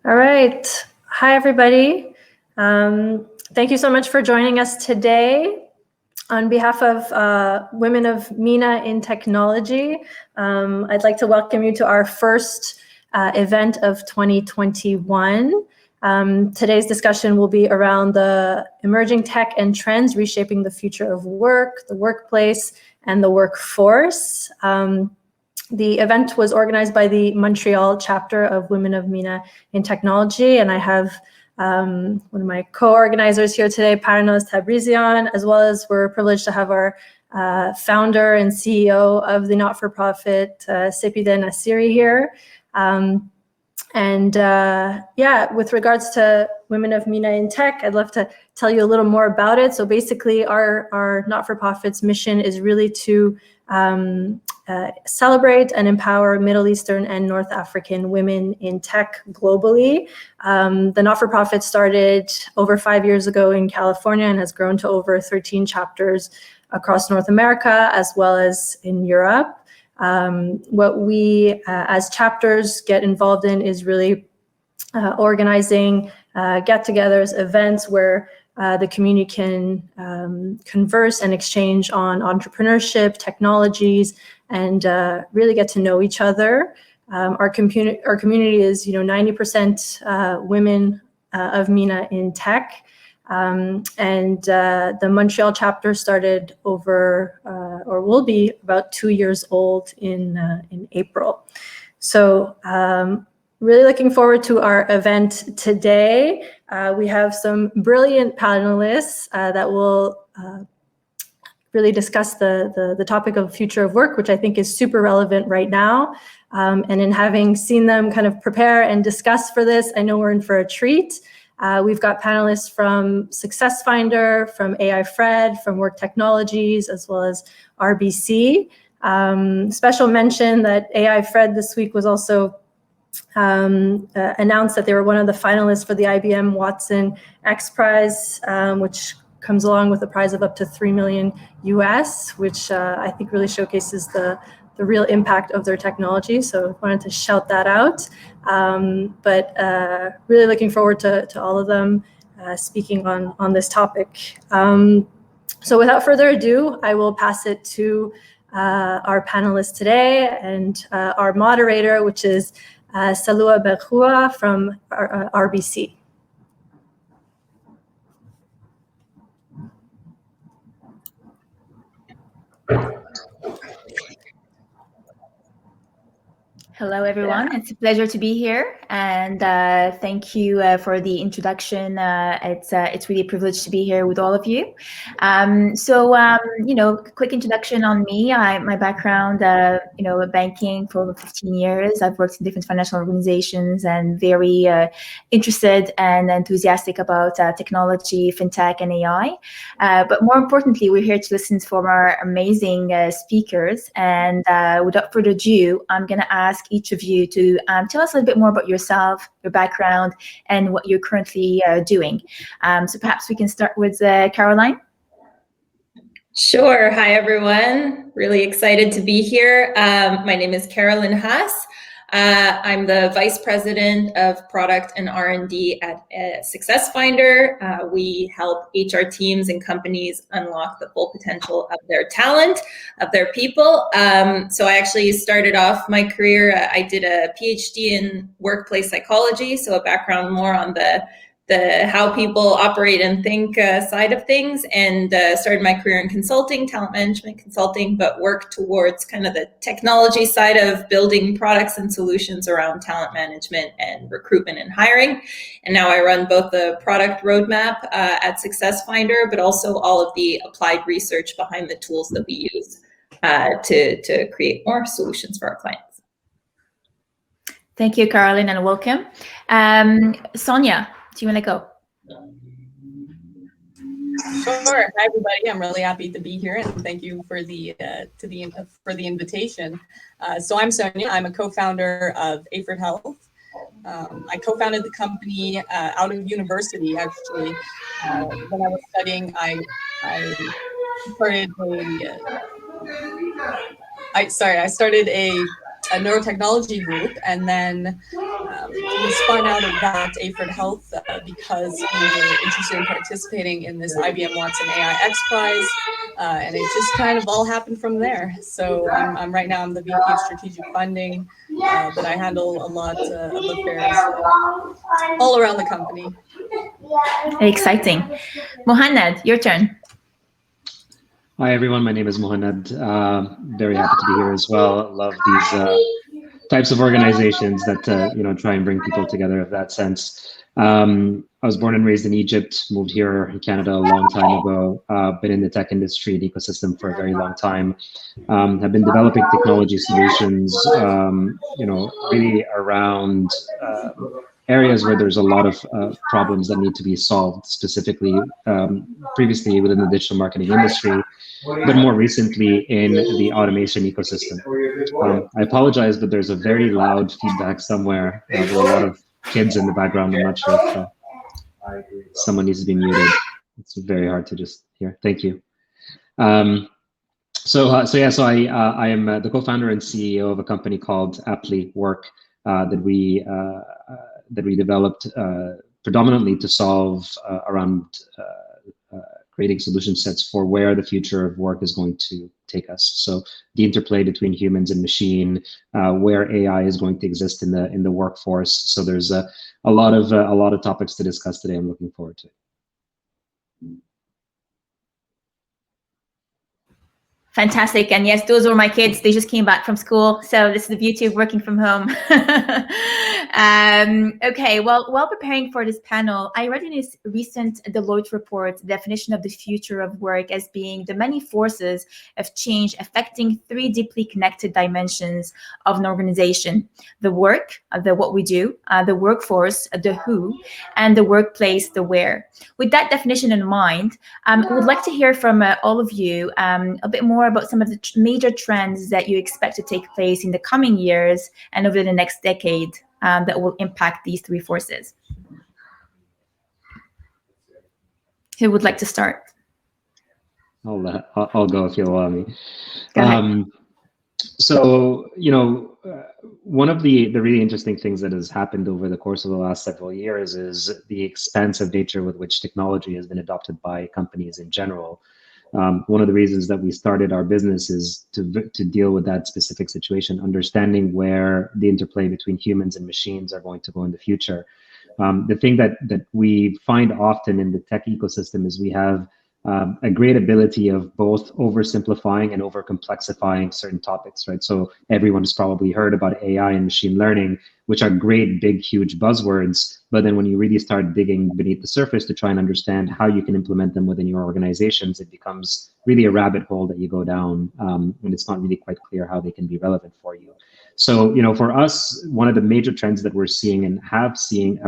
All right. Hi, everybody. Thank you so much for joining us today. On behalf of Women of MENA in Technology, I'd like to welcome you to our first event of 2021. Today's discussion will be around the emerging tech and trends reshaping the future of work, the workplace, and the workforce. The event was organized by the Montreal chapter of Women of MENA in Technology, and I have one of my co-organizers here today, panelist Tabrizian, as well as we're privileged to have our founder and CEO of the not-for-profit, Sepideh Nassiri here. With regards to Women of MENA in Tech, I'd love to tell you a little more about it. So basically, our not-for-profit's mission is really to celebrate and empower Middle Eastern and North African women in tech globally. The not-for-profit started over 5 years ago in California and has grown to over 13 chapters across North America as well as in Europe. What we as chapters get involved in is really organizing get-togethers, events where the community can converse and exchange on entrepreneurship, technologies, and really get to know each other. Our community is 90% women of MENA in tech. The Montreal chapter started over, or will be about 2 years old in April. So really looking forward to our event today. We have some brilliant panelists that will really discuss the topic of future of work, which I think is super relevant right now. And in having seen them kind of prepare and discuss for this, I know we're in for a treat. We've got panelists from SuccessFinder, from Aifred, from Work Technologies, as well as RBC. Special mention that Aifred this week was also announced that they were one of the finalists for the IBM Watson X Prize, which comes along with a prize of up to $3 million US, which I think really showcases the real impact of their technology. So I wanted to shout that out. But really looking forward to all of them speaking on this topic. So without further ado, I will pass it to our panelists today and our moderator, which is Saloua Benkhouya from RBC. Hello, everyone. Yeah. It's a pleasure to be here, and thank you for the introduction. It's really a privilege to be here with all of you. Quick introduction on me. My background, banking for over 15 years. I've worked in different financial organizations and very interested and enthusiastic about technology, fintech, and AI. But more importantly, we're here to listen from our amazing speakers. And without further ado, I'm going to ask each of you to tell us a little bit more about yourself, your background, and what you're currently doing. So perhaps we can start with Caroline. Sure. Hi, everyone. Really excited to be here. My name is Carolyn Haas. I'm the Vice President of Product and R&D at SuccessFinder. We help HR teams and companies unlock the full potential of their talent, of their people. So I actually started off my career, I did a Ph.D. in workplace psychology, so a background more on the how people operate and think side of things, and started my career in consulting, talent management consulting, but worked towards kind of the technology side of building products and solutions around talent management and recruitment and hiring. And now I run both the product roadmap at SuccessFinder, but also all of the applied research behind the tools that we use to create more solutions for our clients. Thank you, Caroline, and welcome. Sonia, do you want to go? Sure. Hi, everybody. I'm really happy to be here, and thank you for the invitation. So I'm Sonia. I'm a co-founder of Aifred Health. I co-founded the company out of university. Actually, when I was studying, I started a neurotechnology group, and then we spun out of that Aifred Health because we were interested in participating in this IBM Watson AI X Prize, and it just kind of all happened from there. So right now I'm the VP of Strategic Funding, but I handle a lot of affairs all around the company. Exciting. Mohannad, your turn. Hi, everyone. My name is Mohannad. Very happy to be here as well. Love these types of organizations that try and bring people together in that sense. I was born and raised in Egypt, moved here in Canada a long time ago, been in the tech industry and ecosystem for a very long time. Have been developing technology solutions, really around areas where there's a lot of problems that need to be solved, specifically previously within the digital marketing industry, but more recently in the automation ecosystem. I apologize, but there's a very loud feedback somewhere. There are a lot of kids in the background. I'm not sure if someone needs to be muted. It's very hard to just hear. Thank you. So I am the co-founder and CEO of a company called Aptly Work that we developed predominantly to solve around creating solution sets for where the future of work is going to take us. So the interplay between humans and machine, where AI is going to exist in the workforce. So there's a lot of topics to discuss today. I'm looking forward to it. Fantastic. And yes, those are my kids. They just came back from school. So this is the beauty of working from home. Okay, well, while preparing for this panel, I read in this recent Deloitte report the definition of the future of work as being the many forces of change affecting three deeply connected dimensions of an organization: the work, the what we do, the workforce, the who, and the workplace, the where. With that definition in mind, I would like to hear from all of you a bit more about some of the major trends that you expect to take place in the coming years and over the next decade that will impact these three forces. Who would like to start? I'll go if you'll allow me. Go ahead. So, one of the really interesting things that has happened over the course of the last several years is the expansive nature with which technology has been adopted by companies in general. One of the reasons that we started our business is to deal with that specific situation, understanding where the interplay between humans and machines are going to go in the future. The thing that we find often in the tech ecosystem is we have a great ability of both oversimplifying and overcomplexifying certain topics, right? So everyone's probably heard about AI and machine learning, which are great, big, huge buzzwords. But then when you really start digging beneath the surface to try and understand how you can implement them within your organizations, it becomes really a rabbit hole that you go down, and it's not really quite clear how they can be relevant for you. So, for us, one of the major trends that we're seeing and have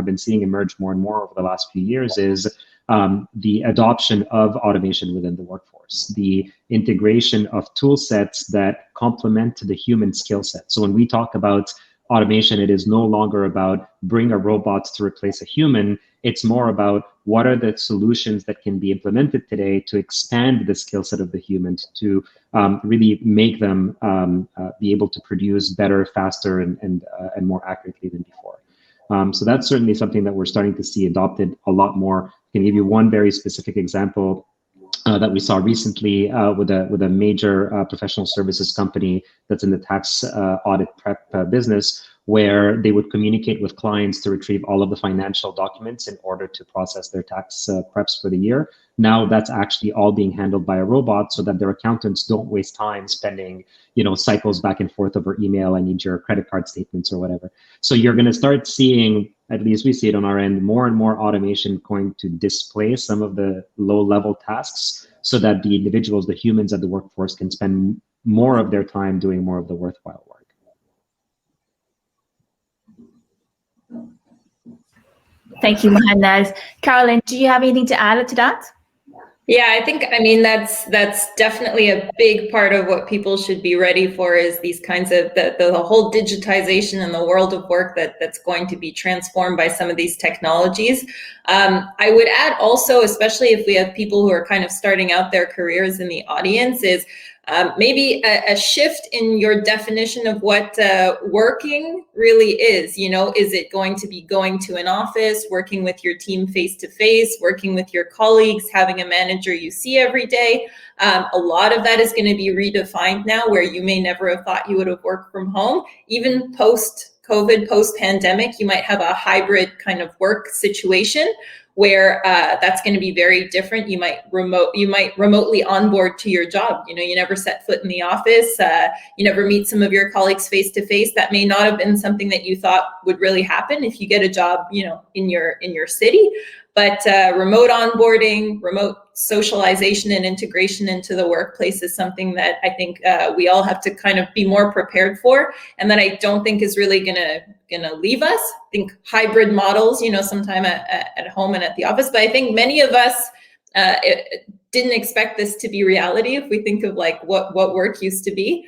been seeing emerge more and more over the last few years is the adoption of automation within the workforce, the integration of tool sets that complement the human skill set. So when we talk about automation, it is no longer about bring a robot to replace a human. It's more about what are the solutions that can be implemented today to expand the skill set of the human to really make them be able to produce better, faster, and more accurately than before. So that's certainly something that we're starting to see adopted a lot more. I can give you one very specific example that we saw recently with a major professional services company that's in the tax audit prep business, where they would communicate with clients to retrieve all of the financial documents in order to process their tax preps for the year. Now that's actually all being handled by a robot so that their accountants don't waste time spending, cycles back and forth over email. I need your credit card statements or whatever. So you're going to start seeing, at least we see it on our end, more and more automation going to displace some of the low-level tasks so that the individuals, the humans at the workforce, can spend more of their time doing more of the worthwhile work. Thank you, Mohannad. Carolyn, do you have anything to add to that? Yeah, that's definitely a big part of what people should be ready for, is these kinds of the whole digitization in the world of work that's going to be transformed by some of these technologies. I would add also, especially if we have people who are kind of starting out their careers in the audience, is maybe a shift in your definition of what working really is. You know, is it going to be going to an office, working with your team face to face, working with your colleagues, having a manager you see every day? A lot of that is going to be redefined now, where you may never have thought you would have worked from home. Even post-COVID, post-pandemic, you might have a hybrid kind of work situation where that's going to be very different. You might remotely onboard to your job. You know, you never set foot in the office. You never meet some of your colleagues face to face. That may not have been something that you thought would really happen if you get a job, you know, in your city. But remote onboarding, remote socialization and integration into the workplace is something that I think we all have to kind of be more prepared for, and that I don't think is really gonna leave us. I think hybrid models, you know, sometime at home and at the office, but I think many of us didn't expect this to be reality if we think of like what work used to be.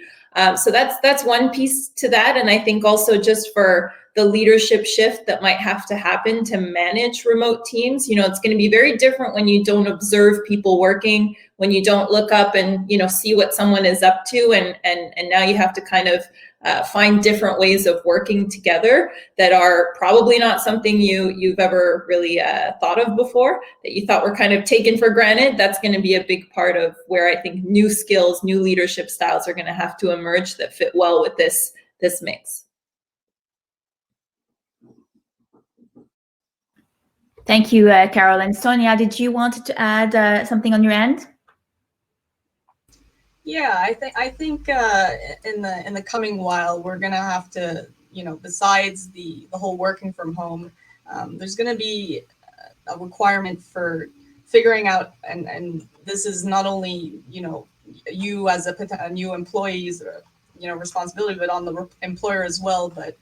So that's one piece to that, and I think also just for the leadership shift that might have to happen to manage remote teams. You know, it's going to be very different when you don't observe people working, when you don't look up and, you know, see what someone is up to, and now you have to kind of find different ways of working together that are probably not something you've ever really thought of before, that you thought were kind of taken for granted. That's going to be a big part of where I think new skills, new leadership styles are going to have to emerge that fit well with this mix. Thank you, Carolyn. Sonia, did you want to add something on your end? Yeah, I think in the coming while, we're gonna have to, you know, besides the whole working from home, there's gonna be a requirement for figuring out, and this is not only, you know, you as a new employee's, you know, responsibility, but on the employer as well, but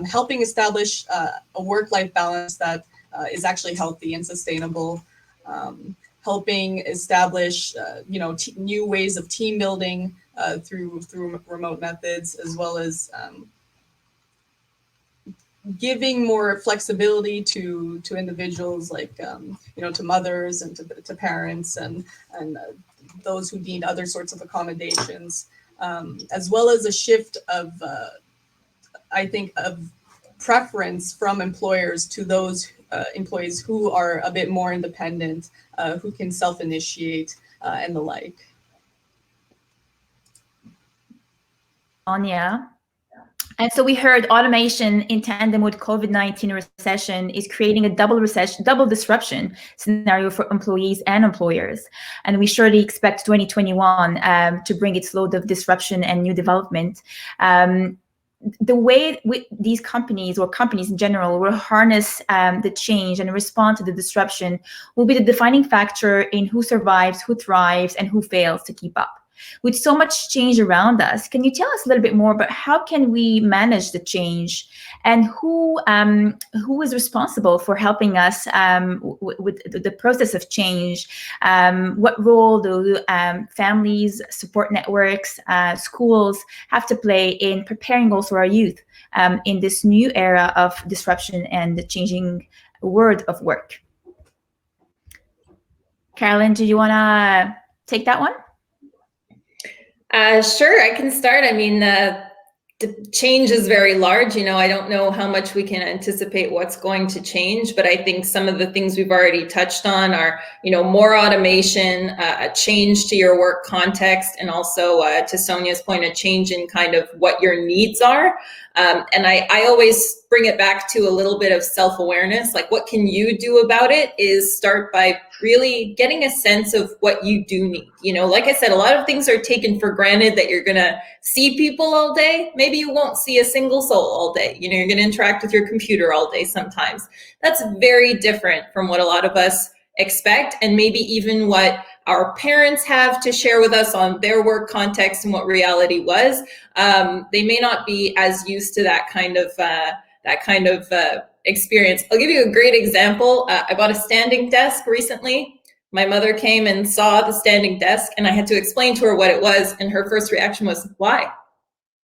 helping establish a work-life balance that is actually healthy and sustainable, helping establish, you know, new ways of team building through remote methods, as well as giving more flexibility to individuals, like, you know, to mothers and to parents and those who need other sorts of accommodations, as well as a shift of, I think, of preference from employers to those employees who are a bit more independent, who can self-initiate and the like. Sonia. And so we heard automation in tandem with COVID-19 recession is creating a double disruption scenario for employees and employers. And we surely expect 2021 to bring its load of disruption and new development. The way these companies, or companies in general, will harness the change and respond to the disruption will be the defining factor in who survives, who thrives, and who fails to keep up. With so much change around us, can you tell us a little bit more about how can we manage the change, and who is responsible for helping us with the process of change? What role do families, support networks, schools have to play in preparing also our youth in this new era of disruption and the changing world of work? Carolyn, do you want to take that one? Sure, I can start. I mean, the change is very large. You know, I don't know how much we can anticipate what's going to change, but I think some of the things we've already touched on are, you know, more automation, a change to your work context, and also to Sonia's point, a change in kind of what your needs are. And I always bring it back to a little bit of self-awareness. Like, what can you do about it is start by really getting a sense of what you do need. You know, like I said, a lot of things are taken for granted, that you're going to see people all day. Maybe you won't see a single soul all day. You know, you're going to interact with your computer all day sometimes. That's very different from what a lot of us expect, and maybe even what our parents have to share with us on their work context and what reality was. They may not be as used to that kind of experience. I'll give you a great example. I bought a standing desk recently. My mother came and saw the standing desk, and I had to explain to her what it was, and her first reaction was, why?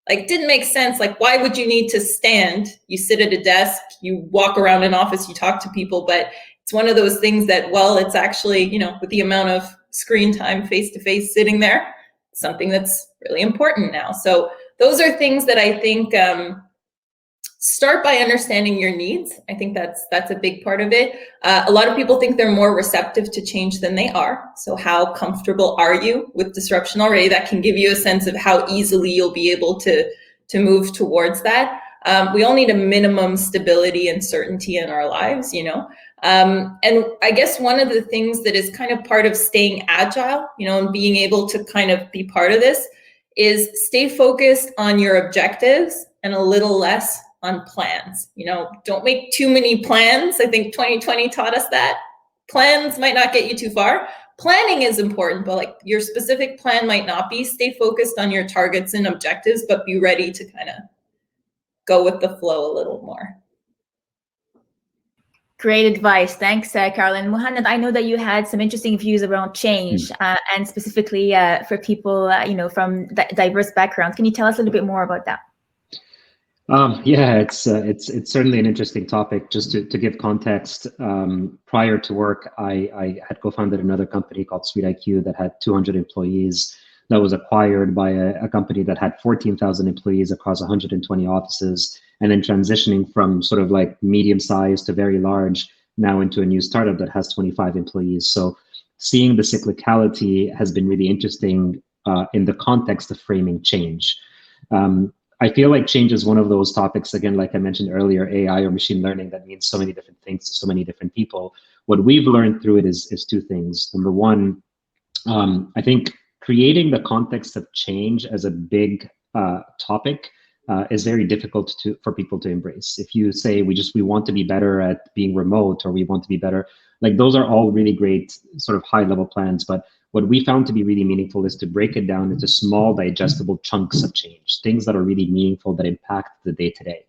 Like, didn't make sense. Like, why would you need to stand? You sit at a desk, you walk around an office, you talk to people, but it's one of those things that, well, it's actually, you know, with the amount of screen time face-to-face sitting there, something that's really important now. So those are things that I think start by understanding your needs. I think that's a big part of it. A lot of people think they're more receptive to change than they are. So how comfortable are you with disruption already? That can give you a sense of how easily you'll be able to move towards that. We all need a minimum stability and certainty in our lives, you know. And I guess one of the things that is kind of part of staying agile, you know, and being able to kind of be part of this is stay focused on your objectives and a little less on plans. You know, don't make too many plans. I think 2020 taught us that. Plans might not get you too far. Planning is important, but like your specific plan might not be. Stay focused on your targets and objectives, but be ready to kind of go with the flow a little more. Great advice. Thanks, Carolyn. Mohannad, I know that you had some interesting views around change and specifically for people, you know, from diverse backgrounds. Can you tell us a little bit more about that? Yeah, it's certainly an interesting topic. Just to give context, prior to work, I had co-founded another company called Sweet IQ that had 200 employees. That was acquired by a company that had 14,000 employees across 120 offices, and then transitioning from sort of like medium size to very large now into a new startup that has 25 employees. So seeing the cyclicality has been really interesting in the context of framing change. I feel like change is one of those topics, again, like I mentioned earlier, AI or machine learning, that means so many different things to so many different people. What we've learned through it is two things. Number one, I think creating the context of change as a big topic is very difficult for people to embrace. If you say we want to be better at being remote, or we want to be better, like those are all really great sort of high level plans, but what we found to be really meaningful is to break it down into small digestible chunks of change, things that are really meaningful that impact the day-to-day.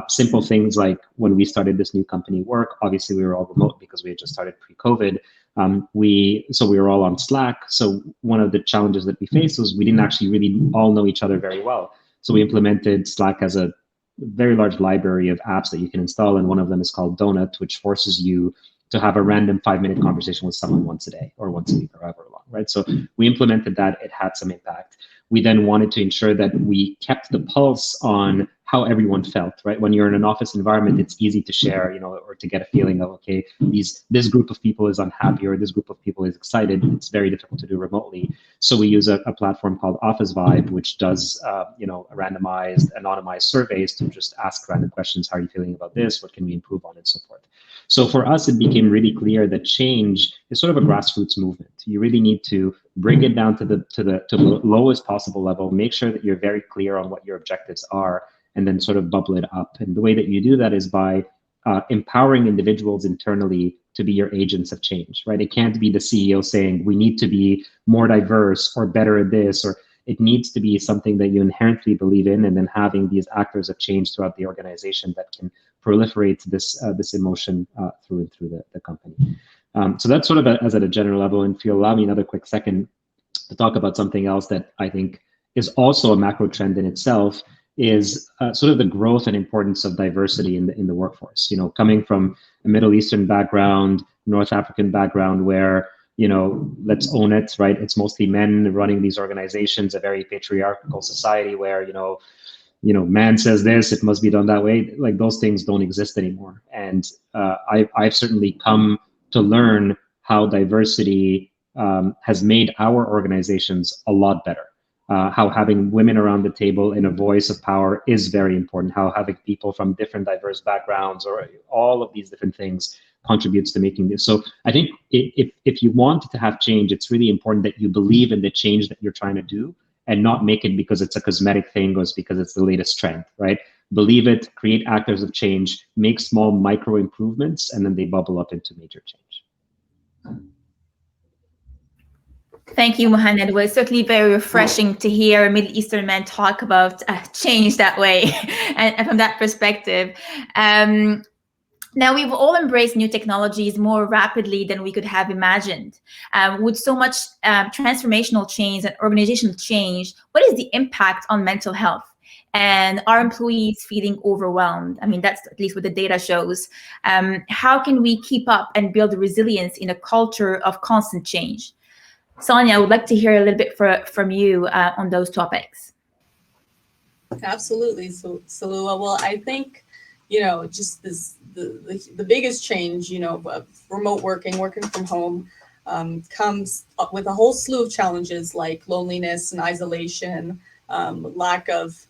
Simple things like when we started this new company Work, obviously we were all remote because we had just started pre-COVID. We were all on Slack. So one of the challenges that we faced was we didn't actually really all know each other very well. So we implemented Slack as a very large library of apps that you can install, and one of them is called Donut, which forces you to have a random 5-minute conversation with someone once a day or once a week or however long, right? So we implemented that, it had some impact. We then wanted to ensure that we kept the pulse on how everyone felt, right? When you're in an office environment, it's easy to share, you know, or to get a feeling of, okay, this group of people is unhappy or this group of people is excited. It's very difficult to do remotely. So we use a platform called Office Vibe, which does, you know, randomized, anonymized surveys to just ask random questions. How are you feeling about this? What can we improve on, and so forth. So for us, it became really clear that change is sort of a grassroots movement. You really need to bring it down to the lowest possible level, make sure that you're very clear on what your objectives are, and then sort of bubble it up. And the way that you do that is by empowering individuals internally to be your agents of change, right? It can't be the CEO saying, we need to be more diverse or better at this, or it needs to be something that you inherently believe in, and then having these actors of change throughout the organization that can proliferate this emotion through and through the company. So that's sort of as at a general level. And if you allow me another quick second to talk about something else that I think is also a macro trend in itself, is sort of the growth and importance of diversity in the workforce. You know, coming from a Middle Eastern background, North African background, where, you know, let's own it, right? It's mostly men running these organizations, a very patriarchal society where, you know, man says this, it must be done that way. Like those things don't exist anymore. And I've certainly come to learn how diversity has made our organizations a lot better. How having women around the table in a voice of power is very important. How having people from different diverse backgrounds or all of these different things contributes to making this. So I think if you want to have change, it's really important that you believe in the change that you're trying to do, and not make it because it's a cosmetic thing or it's because it's the latest trend, right? Believe it, create actors of change, make small micro improvements, and then they bubble up into major change. Thank you, Mohannad. It was certainly very refreshing to hear a Middle Eastern man talk about change that way and from that perspective. Now, we've all embraced new technologies more rapidly than we could have imagined. With so much transformational change and organizational change, what is the impact on mental health? And are employees feeling overwhelmed? I mean, that's at least what the data shows. How can we keep up and build resilience in a culture of constant change? Sonia, I would like to hear a little bit from you on those topics. Absolutely, so Saloua. Well, I think, just the biggest change, of remote working from home, comes up with a whole slew of challenges like loneliness and isolation, lack of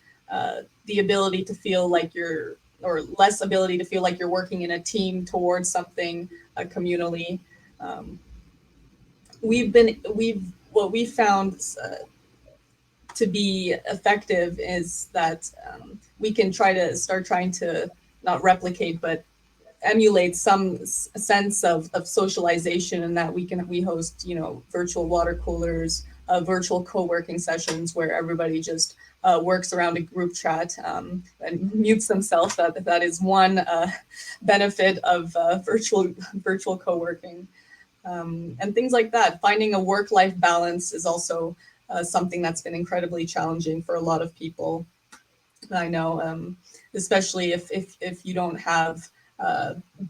the ability to feel like or less ability to feel like you're working in a team towards something communally. What we found to be effective is that we can start trying to not replicate, but emulate some sense of socialization, and that we host, virtual water coolers, virtual co-working sessions where everybody just works around a group chat and mutes themselves. That is one benefit of virtual co-working, and things like that. Finding a work-life balance is also something that's been incredibly challenging for a lot of people. I know, especially if you don't have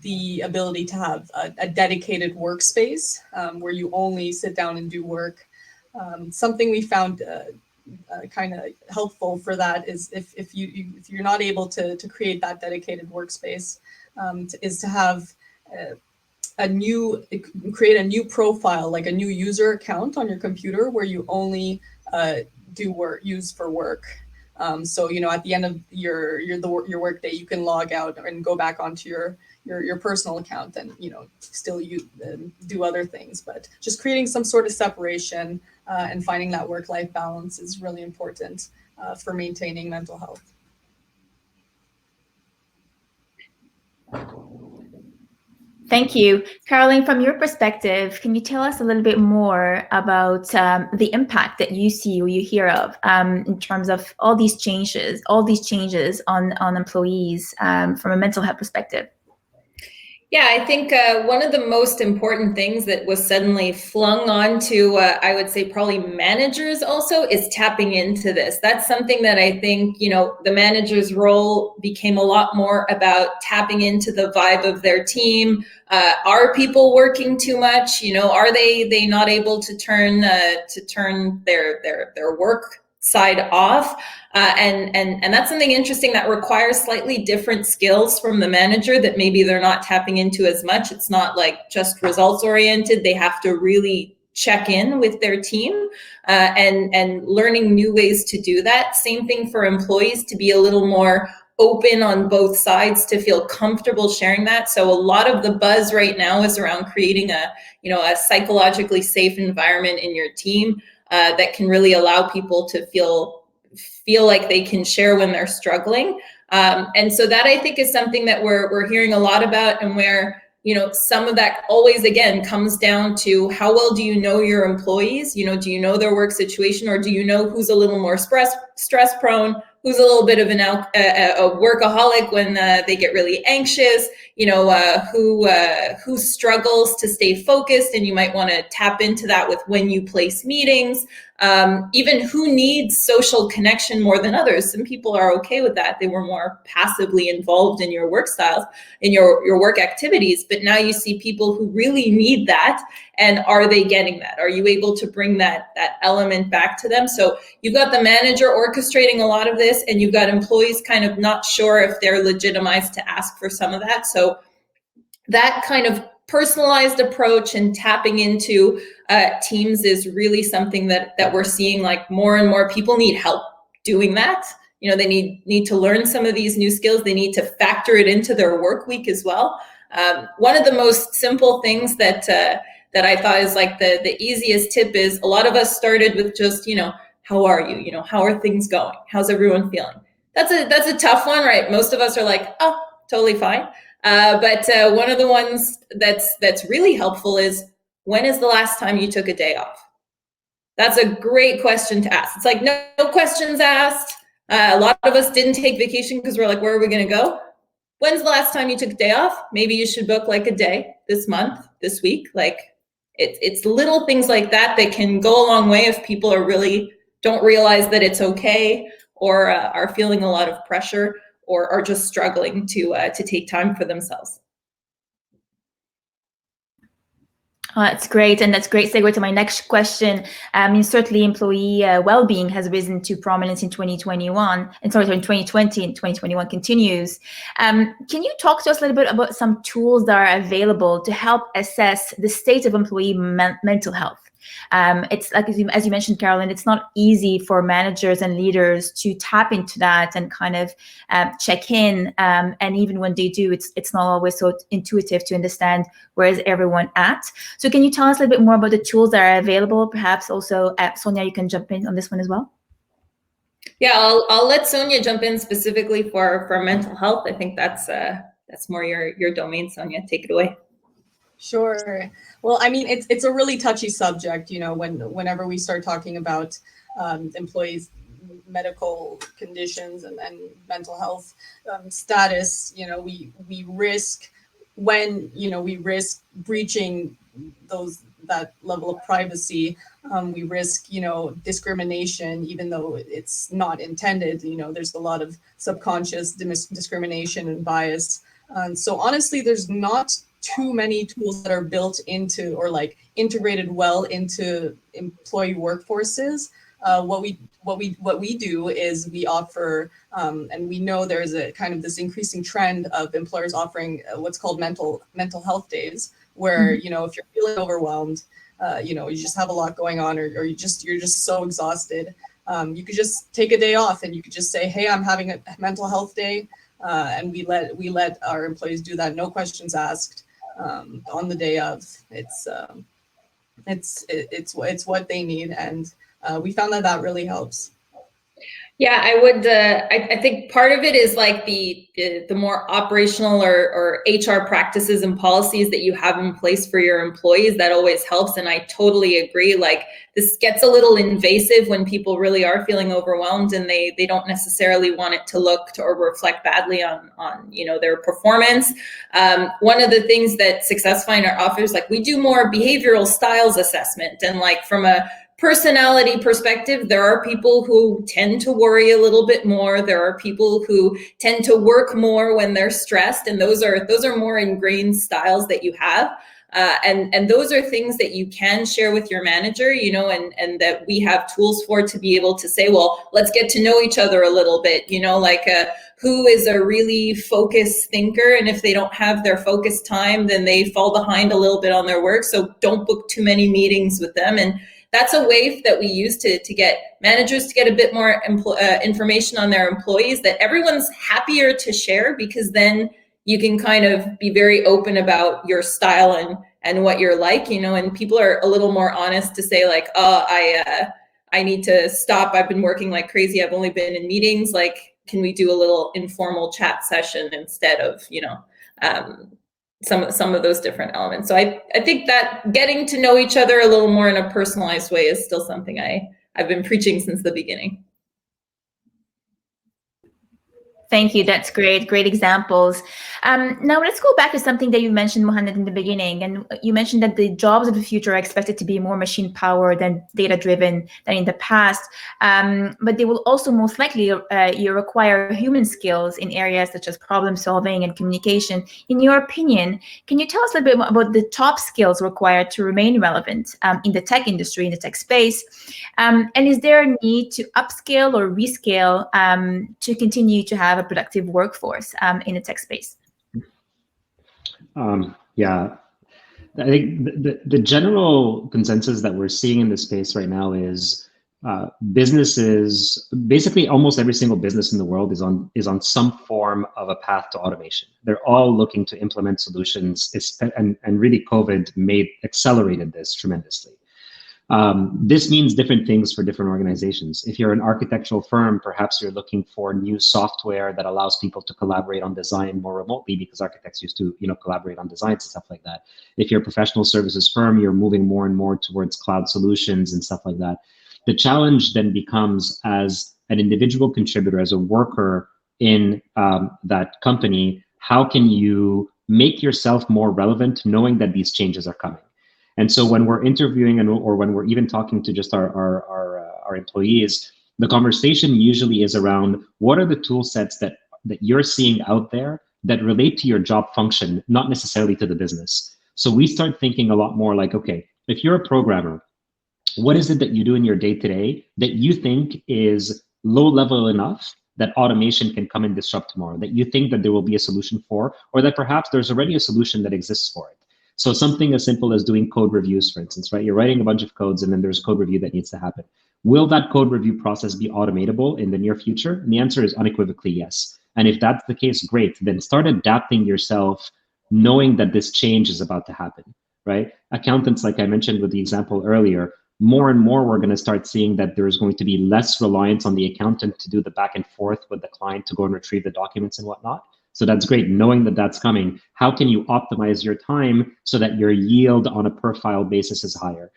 the ability to have a dedicated workspace where you only sit down and do work. Something we found kind of helpful for that is if you're not able to create that dedicated workspace, is to have create a new profile, like a new user account on your computer where you only use for work. So, at the end of your work day, you can log out and go back onto your personal account and, still do other things. But just creating some sort of separation and finding that work-life balance is really important for maintaining mental health. Thank you. Carolyn, from your perspective, can you tell us a little bit more about the impact that you see or you hear of in terms of all these changes on employees from a mental health perspective? Yeah, I think one of the most important things that was suddenly flung onto, I would say probably managers also, is tapping into this. That's something that I think, the manager's role became a lot more about tapping into the vibe of their team. Are people working too much? Are they not able to turn their work side off? And that's something interesting that requires slightly different skills from the manager that maybe they're not tapping into as much. It's not like just results oriented. They have to really check in with their team and learning new ways to do that. Same thing for employees, to be a little more open on both sides, to feel comfortable sharing that. So a lot of the buzz right now is around creating a psychologically safe environment in your team that can really allow people to feel like they can share when they're struggling. And so that, I think, is something that we're hearing a lot about, and where, some of that always, again, comes down to how well do you know your employees? Do you know their work situation, or do you know who's a little more stress prone, who's a little bit of a workaholic when they get really anxious, who struggles to stay focused, and you might want to tap into that with when you place meetings. Even who needs social connection more than others. Some people are okay with that. They were more passively involved in your work styles, in your work activities. But now you see people who really need that. And are they getting that? Are you able to bring that element back to them? So you've got the manager orchestrating a lot of this, and you've got employees kind of not sure if they're legitimized to ask for some of that. So that kind of personalized approach and tapping into teams is really something that we're seeing, like more and more people need help doing that. They need to learn some of these new skills. They need to factor it into their work week as well. One of the most simple things that I thought is like the easiest tip is, a lot of us started with just, how are you? How are things going? How's everyone feeling? That's a tough one, right? Most of us are like, oh, totally fine. But one of the ones that's really helpful is, when is the last time you took a day off? That's a great question to ask. It's like no questions asked. A lot of us didn't take vacation because we're like, where are we going to go? When's the last time you took a day off? Maybe you should book like a day this month, this week. Like it's little things like that that can go a long way if people are really don't realize that it's okay, or are feeling a lot of pressure, or are just struggling to take time for themselves. That's great, and that's a great segue to my next question. Certainly employee well-being has risen to prominence in 2021, and sorry, in 2020 and 2021 continues. Can you talk to us a little bit about some tools that are available to help assess the state of employee mental health? It's like, as you mentioned, Carolyn, it's not easy for managers and leaders to tap into that and kind of check in. And even when they do, it's not always so intuitive to understand where is everyone at. So can you tell us a little bit more about the tools that are available? Perhaps also, Sonia, you can jump in on this one as well. Yeah, I'll let Sonia jump in specifically for mental health. I think that's more your domain, Sonia. Take it away. Sure. Well, I mean, it's a really touchy subject, you know, whenever we start talking about employees' medical conditions and mental health status. You know, we risk we risk breaching that level of privacy. We risk, discrimination, even though it's not intended. You know, there's a lot of subconscious discrimination and bias. So honestly, there's not too many tools that are built into or like integrated well into employee workforces. What we do is we offer, and we know there's a kind of this increasing trend of employers offering what's called mental health days, where if you're feeling overwhelmed, you just have a lot going on, or you're just so exhausted, you could just take a day off and you could just say, hey, I'm having a mental health day, and we let our employees do that, no questions asked. On the day of. It's what they need, and we found that really helps. Yeah, I would. I think part of it is like the more operational or HR practices and policies that you have in place for your employees. That always helps, and I totally agree. Like, this gets a little invasive when people really are feeling overwhelmed and they don't necessarily want it to look or reflect badly on their performance. One of the things that SuccessFinder offers, like, we do more behavioral styles assessment, and like from a personality perspective, there are people who tend to worry a little bit more. There are people who tend to work more when they're stressed, and those are more ingrained styles that you have. And those are things that you can share with your manager, and that we have tools for, to be able to say, well, let's get to know each other a little bit, who is a really focused thinker, and if they don't have their focus time, then they fall behind a little bit on their work. So don't book too many meetings with them. And that's a way that we use to get managers to get a bit more information on their employees, that everyone's happier to share, because then you can kind of be very open about your style and what you're like, and people are a little more honest to say, like, oh, I need to stop. I've been working like crazy. I've only been in meetings. Like, can we do a little informal chat session instead of, some of those different elements. So I think that getting to know each other a little more in a personalized way is still something I've been preaching since the beginning. Thank you. That's great. Great examples. Now let's go back to something that you mentioned, Mohannad, in the beginning. And you mentioned that the jobs of the future are expected to be more machine powered and data driven than in the past. But they will also most likely require human skills in areas such as problem solving and communication. In your opinion, can you tell us a little bit more about the top skills required to remain relevant in the tech industry, in the tech space? And is there a need to upscale or rescale to continue to have a productive workforce in the tech space? Yeah, I think the general consensus that we're seeing in this space right now is businesses, basically almost every single business in the world is on some form of a path to automation. They're all looking to implement solutions, and really COVID accelerated this tremendously. This means different things for different organizations. If you're an architectural firm, perhaps you're looking for new software that allows people to collaborate on design more remotely, because architects used to, collaborate on designs and stuff like that. If you're a professional services firm, you're moving more and more towards cloud solutions and stuff like that. The challenge then becomes, as an individual contributor, as a worker in that company, how can you make yourself more relevant, knowing that these changes are coming? And so when we're interviewing or when we're even talking to just our employees, the conversation usually is around, what are the tool sets that you're seeing out there that relate to your job function, not necessarily to the business? So we start thinking a lot more like, okay, if you're a programmer, what is it that you do in your day-to-day that you think is low level enough that automation can come and disrupt tomorrow, that you think that there will be a solution for, or that perhaps there's already a solution that exists for it? So something as simple as doing code reviews, for instance, right? You're writing a bunch of codes and then there's code review that needs to happen. Will that code review process be automatable in the near future? And the answer is unequivocally yes. And if that's the case, great. Then start adapting yourself, knowing that this change is about to happen, right? Accountants, like I mentioned with the example earlier, more and more we're going to start seeing that there's going to be less reliance on the accountant to do the back and forth with the client to go and retrieve the documents and whatnot. So that's great, knowing that that's coming. How can you optimize your time so that your yield on a per file basis is higher?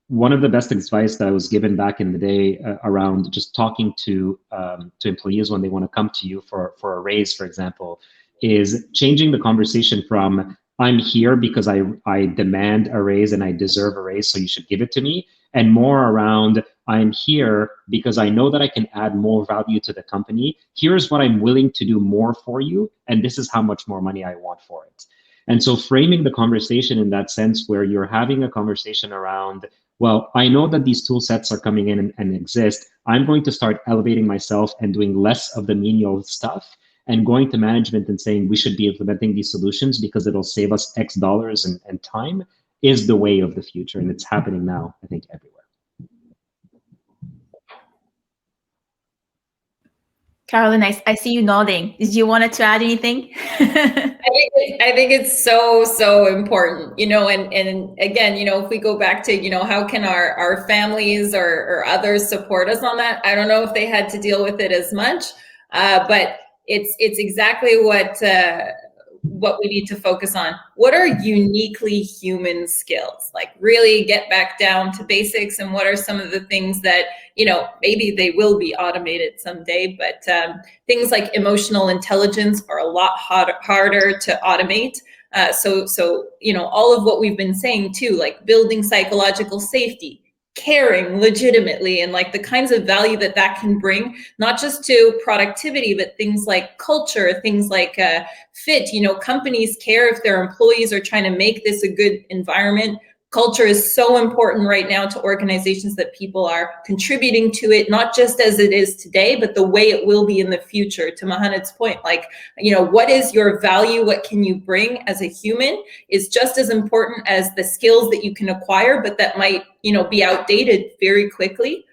One of the best advice that I was given back in the day around just talking to employees when they want to come to you for a raise, for example, is changing the conversation from I'm here because I demand a raise and I deserve a raise, so you should give it to me, and more around I'm here because I know that I can add more value to the company. Here's what I'm willing to do more for you, and this is how much more money I want for it. And so framing the conversation in that sense where you're having a conversation around, well, I know that these tool sets are coming in and exist. I'm going to start elevating myself and doing less of the menial stuff and going to management and saying we should be implementing these solutions because it'll save us X dollars and time is the way of the future. And it's happening now, I think, everywhere. Carolyn, I see you nodding. Did you want to add anything? I think it's so important, and again, if we go back to, how can our families or others support us on that? I don't know if they had to deal with it as much, but it's exactly what we need to focus on. What are uniquely human skills? Like really get back down to basics, and what are some of the things that, maybe they will be automated someday, but things like emotional intelligence are a lot harder to automate. So all of what we've been saying too, like building psychological safety, caring legitimately, and like the kinds of value that can bring, not just to productivity, but things like culture, things like fit. Companies care if their employees are trying to make this a good environment. Culture is so important right now to organizations, that people are contributing to it, not just as it is today, but the way it will be in the future. To Mohannad's point, what is your value? What can you bring as a human is just as important as the skills that you can acquire, but that might, be outdated very quickly.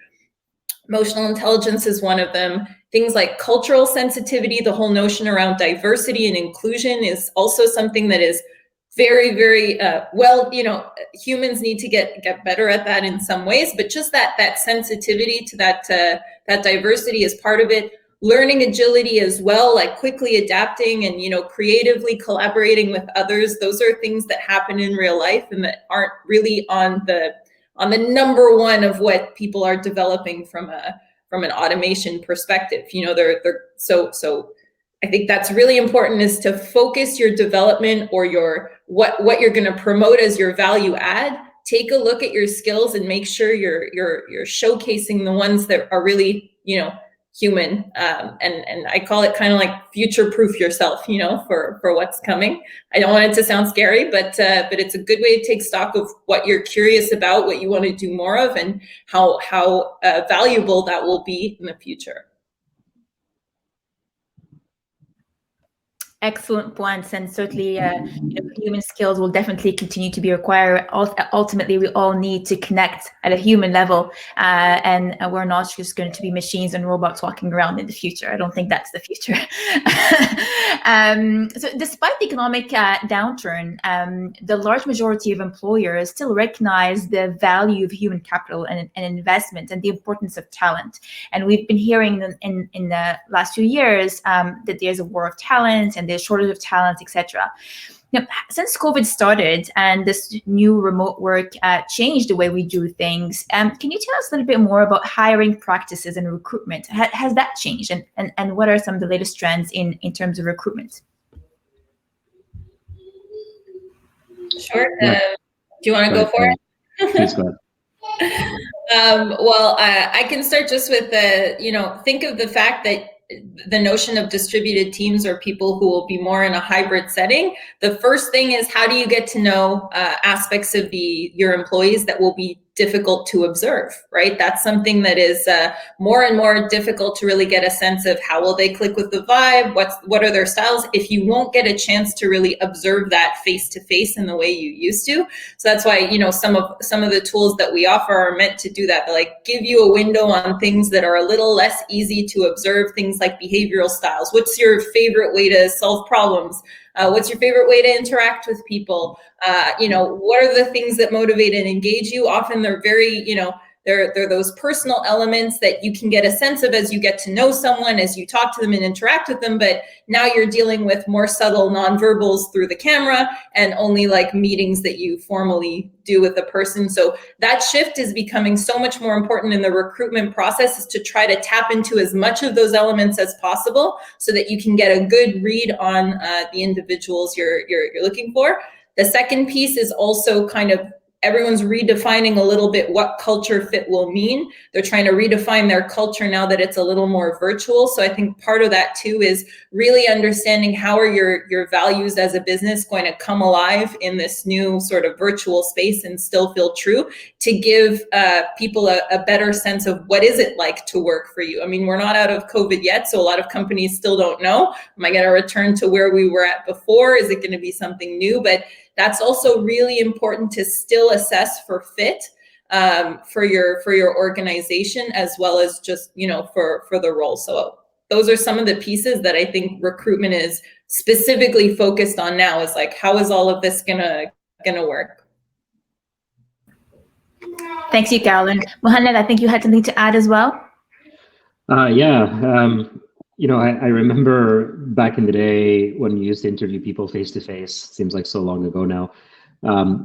Emotional intelligence is one of them. Things like cultural sensitivity, the whole notion around diversity and inclusion is also something that is very, very humans need to get better at that in some ways, but just that sensitivity to that diversity is part of it. Learning agility as well, like quickly adapting and creatively collaborating with others. Those are things that happen in real life and that aren't really on the number one of what people are developing from an automation perspective. They're so I think that's really important, is to focus your development or your what you're going to promote as your value add. Take a look at your skills and make sure you're showcasing the ones that are really human. And I call it kind of like future-proof yourself, for what's coming. I don't want it to sound scary, but it's a good way to take stock of what you're curious about, what you want to do more of, and how valuable that will be in the future. Excellent points, and certainly human skills will definitely continue to be required. Ultimately, we all need to connect at a human level, and we're not just going to be machines and robots walking around in the future. I don't think that's the future. So despite the economic downturn, the large majority of employers still recognize the value of human capital and investment, and the importance of talent. And we've been hearing in the last few years that there's a war of talent and there's shortage of talent, etc. Now, since COVID started and this new remote work changed the way we do things, can you tell us a little bit more about hiring practices and recruitment? Has that changed? And what are some of the latest trends in terms of recruitment? Sure. Do you want to go for it? Please go ahead. Well, I can start just with think of the fact that the notion of distributed teams or people who will be more in a hybrid setting, the first thing is, how do you get to know aspects of your employees that will be difficult to observe, right? That's something that is more and more difficult to really get a sense of. How will they click with the vibe? What are their styles? If you won't get a chance to really observe that face to face in the way you used to. So that's why, you know, some of the tools that we offer are meant to do that. They like give you a window on things that are a little less easy to observe, things like behavioral styles. What's your favorite way to solve problems? What's your favorite way to interact with people? You know, what are the things that motivate and engage you? Often they're very, you know, they're those personal elements that you can get a sense of as you get to know someone, as you talk to them and interact with them. But now you're dealing with more subtle nonverbals through the camera and only like meetings that you formally do with the person. So that shift is becoming so much more important in the recruitment process, is to try to tap into as much of those elements as possible so that you can get a good read on the individuals you're looking for. The second piece is also kind of, everyone's redefining a little bit what culture fit will mean. They're trying to redefine their culture now that it's a little more virtual. So I think part of that too is really understanding how are your values as a business going to come alive in this new sort of virtual space and still feel true, to give people a better sense of what is it like to work for you. I mean, we're not out of COVID yet, so a lot of companies still don't know. Am I going to return to where we were at before? Is it going to be something new? But that's also really important to still assess for fit for your organization, as well as just, you know, for the role. So those are some of the pieces that I think recruitment is specifically focused on now, is like, how is all of this gonna work? Thanks you, Carolyn. Mohannad, I think you had something to add as well. You know, I remember back in the day when we used to interview people face to face. Seems like so long ago now.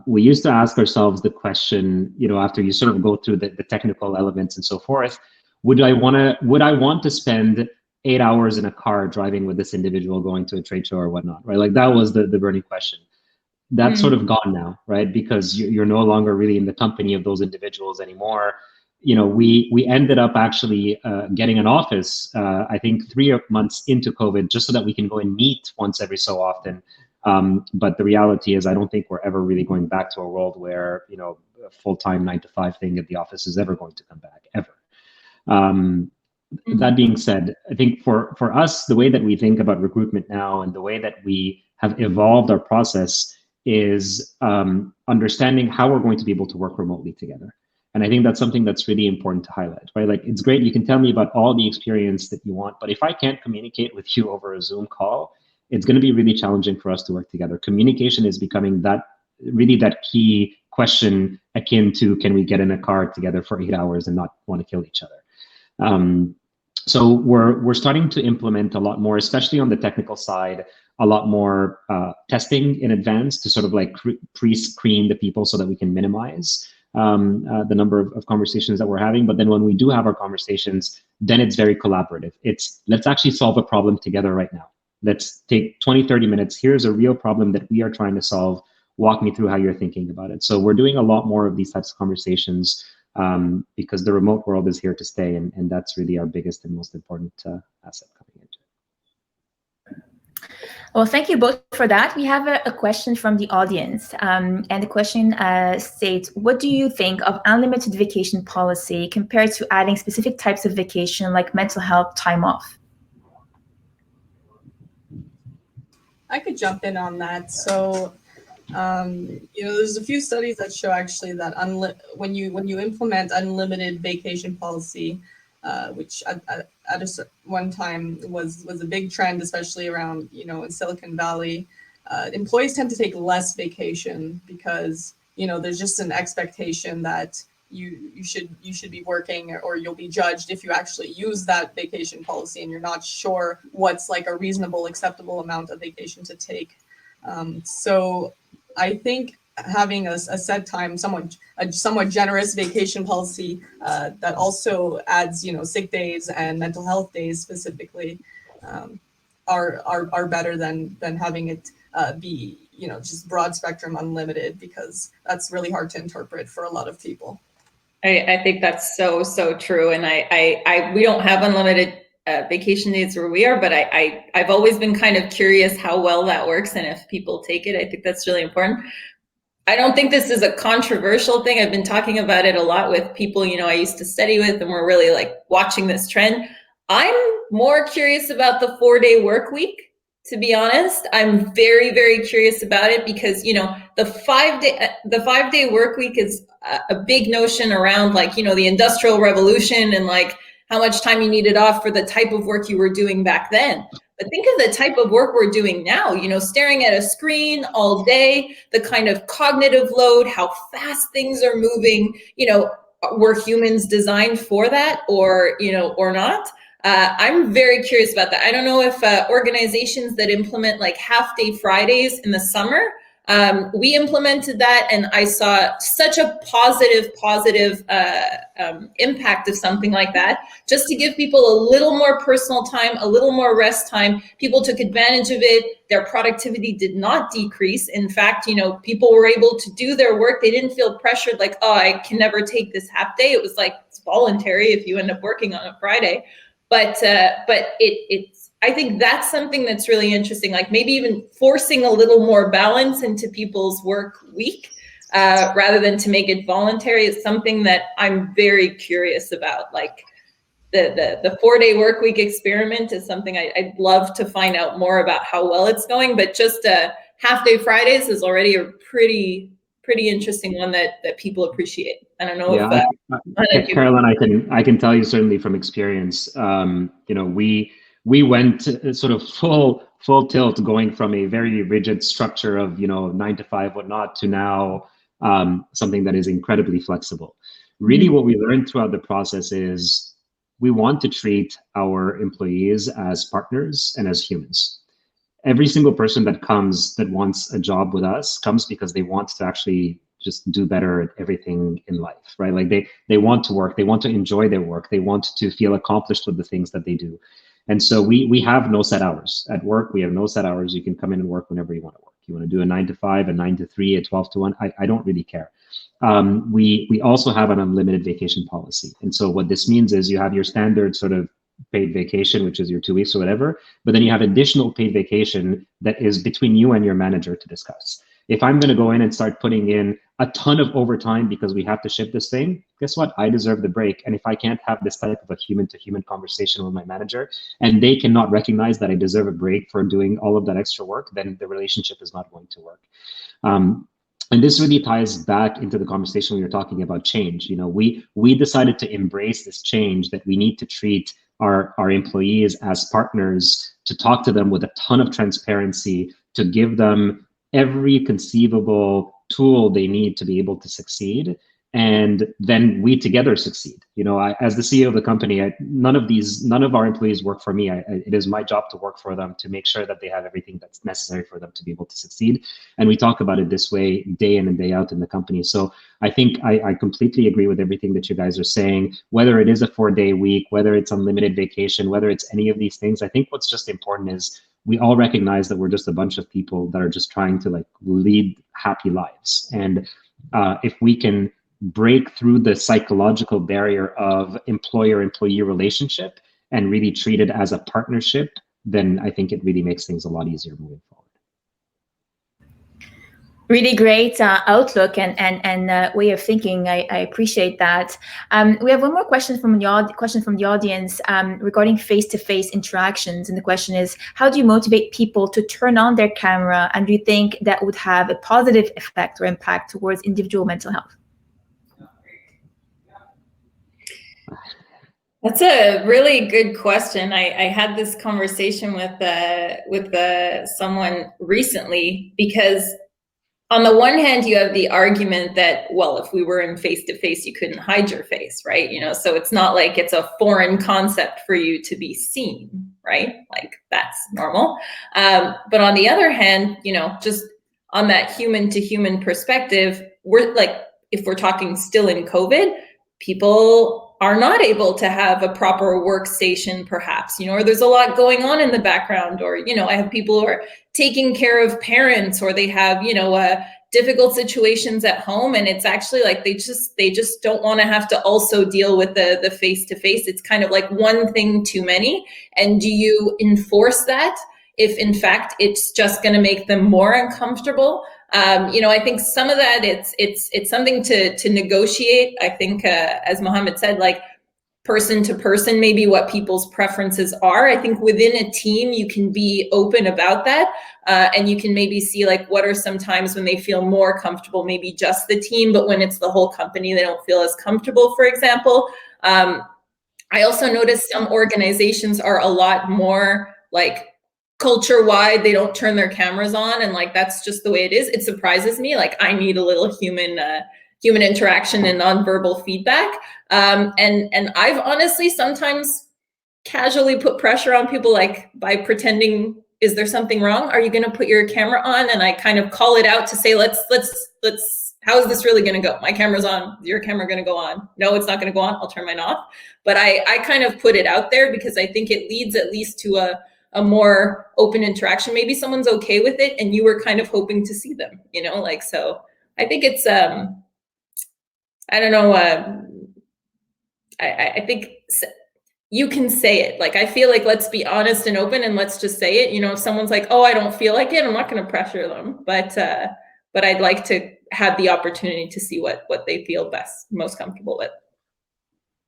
We used to ask ourselves the question, you know, after you sort of go through the technical elements and so forth, would I want to spend 8 hours in a car driving with this individual going to a trade show or whatnot, right? Like that was the burning question. That's sort of gone now, right? Because you're no longer really in the company of those individuals anymore. You know, we ended up actually getting an office, I think 3 months into COVID, just so that we can go and meet once every so often. But the reality is, I don't think we're ever really going back to a world where, you know, a full-time 9-to-5 thing at the office is ever going to come back, ever. That being said, I think for us, the way that we think about recruitment now and the way that we have evolved our process is understanding how we're going to be able to work remotely together. And I think that's something that's really important to highlight, right? Like, it's great, you can tell me about all the experience that you want, but if I can't communicate with you over a Zoom call, it's going to be really challenging for us to work together. Communication is becoming that key question, akin to, can we get in a car together for 8 hours and not want to kill each other? So we're starting to implement a lot more, especially on the technical side, a lot more testing in advance to sort of like pre-screen the people so that we can minimize the number of conversations that we're having. But then when we do have our conversations, then it's very collaborative. It's, let's actually solve a problem together right now. Let's take 20-30 minutes. Here's a real problem that we are trying to solve. Walk me through how you're thinking about it. So we're doing a lot more of these types of conversations because the remote world is here to stay, and that's really our biggest and most important asset coming into it. Well, thank you both for that. We have a question from the audience, and the question states, what do you think of unlimited vacation policy compared to adding specific types of vacation like mental health time off? I could jump in on that. So, you know, there's a few studies that show actually that when you implement unlimited vacation policy, which at one time was a big trend, especially around, you know, in Silicon Valley, employees tend to take less vacation because, you know, there's just an expectation that you should be working, or you'll be judged if you actually use that vacation policy and you're not sure what's like a reasonable, acceptable amount of vacation to take. So I think having a set time, a somewhat generous vacation policy that also adds, you know, sick days and mental health days specifically are better than having it be, you know, just broad spectrum unlimited, because that's really hard to interpret for a lot of people. I think that's so true, and we don't have unlimited vacation days where we are, but I've always been kind of curious how well that works and if people take it. I think that's really important. I don't think this is a controversial thing. I've been talking about it a lot with people, I used to study with, and we're really like watching this trend. I'm more curious about the 4-day work week, to be honest. I'm very, very curious about it because, the 5-day work week is a big notion around like, the Industrial Revolution and like how much time you needed off for the type of work you were doing back then. But think of the type of work we're doing now, staring at a screen all day, the kind of cognitive load, how fast things are moving, were humans designed for that or not? I'm very curious about that. I don't know if organizations that implement like half-day Fridays in the summer, we implemented that, and I saw such a positive impact of something like that. Just to give people a little more personal time, a little more rest time. People took advantage of it. Their productivity did not decrease. In fact, people were able to do their work. They didn't feel pressured like, oh, I can never take this half day. It was like, it's voluntary if you end up working on a Friday. But it's, I think that's something that's really interesting, like maybe even forcing a little more balance into people's work week rather than to make it voluntary is something that I'm very curious about. Like the 4-day work week experiment is something I'd love to find out more about how well it's going, but just half-day Fridays is already a pretty interesting one that people appreciate. I don't know if Carolyn, I can tell you certainly from experience. We went sort of full tilt, going from a very rigid structure of 9 to 5 whatnot to now something that is incredibly flexible. Really, what we learned throughout the process is we want to treat our employees as partners and as humans. Every single person that comes that wants a job with us comes because they want to actually just do better at everything in life, right? Like they want to work, they want to enjoy their work, they want to feel accomplished with the things that they do. And so we have no set hours at work. We have no set hours. You can come in and work whenever you want to work. You want to do a 9 to 5, a 9 to 3, a 12 to 1. I don't really care. We also have an unlimited vacation policy. And so what this means is you have your standard sort of paid vacation, which is your 2 weeks or whatever, but then you have additional paid vacation that is between you and your manager to discuss. If I'm going to go in and start putting in a ton of overtime because we have to ship this thing, guess what? I deserve the break. And if I can't have this type of a human-to-human conversation with my manager, and they cannot recognize that I deserve a break for doing all of that extra work, then the relationship is not going to work. And this really ties back into the conversation we were talking about change. We decided to embrace this change, that we need to treat our employees as partners, to talk to them with a ton of transparency, to give them every conceivable tool they need to be able to succeed. And then we together succeed. As the CEO of the company, none of our employees work for me. It is my job to work for them, to make sure that they have everything that's necessary for them to be able to succeed. And we talk about it this way day in and day out in the company. So I think I completely agree with everything that you guys are saying, whether it is a 4-day week, whether it's unlimited vacation, whether it's any of these things. I think what's just important is we all recognize that we're just a bunch of people that are just trying to lead happy lives. And if we can break through the psychological barrier of employer-employee relationship and really treat it as a partnership, then I think it really makes things a lot easier moving forward. Really great outlook and way of thinking. I appreciate that. We have one more question from the audience regarding face-to-face interactions. And the question is, how do you motivate people to turn on their camera? And do you think that would have a positive effect or impact towards individual mental health? That's a really good question. I had this conversation with someone recently, because on the one hand, you have the argument that, well, if we were in face-to-face, you couldn't hide your face, right? So it's not like it's a foreign concept for you to be seen, right? Like that's normal. But on the other hand, just on that human-to-human perspective, we're like, if we're talking still in COVID, people are not able to have a proper workstation, perhaps, or there's a lot going on in the background, or, I have people who are taking care of parents, or they have, difficult situations at home, and it's actually like they just don't want to have to also deal with the face-to-face. It's kind of like one thing too many. And do you enforce that if in fact it's just going to make them more uncomfortable? I think some of that it's something to negotiate. I think as Mohammed said, like person to person, maybe what people's preferences are. I think within a team, you can be open about that. And you can maybe see like what are some times when they feel more comfortable, maybe just the team, but when it's the whole company, they don't feel as comfortable, for example. I also noticed some organizations are a lot more like culture-wide, they don't turn their cameras on, and like that's just the way it is. It surprises me. Like I need a little human interaction and nonverbal feedback. And I've honestly sometimes casually put pressure on people, like by pretending, is there something wrong? Are you going to put your camera on? And I kind of call it out to say, let's, how is this really going to go? My camera's on. Is your camera going to go on? No, it's not going to go on. I'll turn mine off. But I kind of put it out there because I think it leads at least to a more open interaction. Maybe someone's okay with it and you were kind of hoping to see them, like, so I think it's, I don't know. I think you can say it. Like, I feel like let's be honest and open and let's just say it. If someone's like, oh, I don't feel like it, I'm not going to pressure them. But I'd like to have the opportunity to see what they feel most comfortable with.